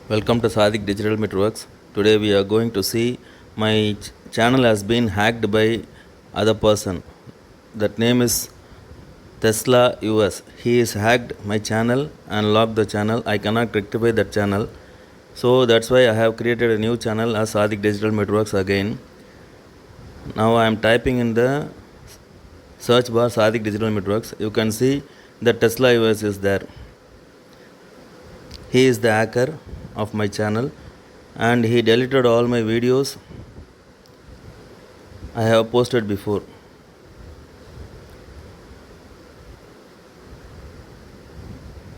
Welcome to Sathik Digital Networks. Today we are going to see my channel has been hacked by other person. That name is Tesla US. He is hacked my channel and locked the channel. I cannot rectify that channel. So that's why I have created a new channel as Sathik Digital Networks again. Now I am typing in the search bar Sathik Digital Networks. You can see that Tesla US is there. He is the hacker of my channel and he deleted all my videos I have posted before.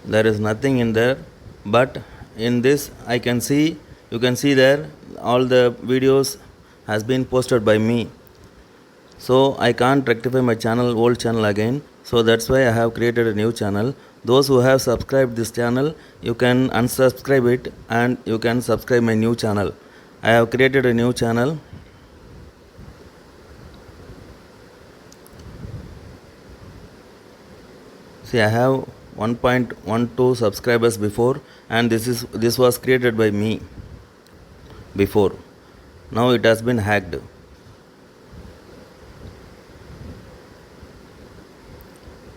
There is nothing in there, but in this I can see, you can see there all the videos has been posted by me. So I can't rectify my channel, old channel again. So that's why I have created a new channel. Those who have subscribed this channel, you can unsubscribe it and you can subscribe my new channel. I have created a new channel. See, I have 1.12 subscribers before, and this was created by me before. Now it has been hacked.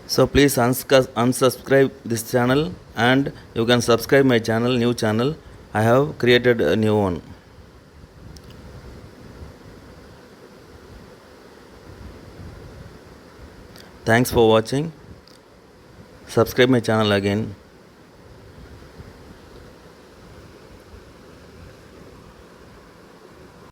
So please unsubscribe this channel and you can subscribe my channel, new channel. I have created a new one. Thanks for watching. Subscribe my channel again.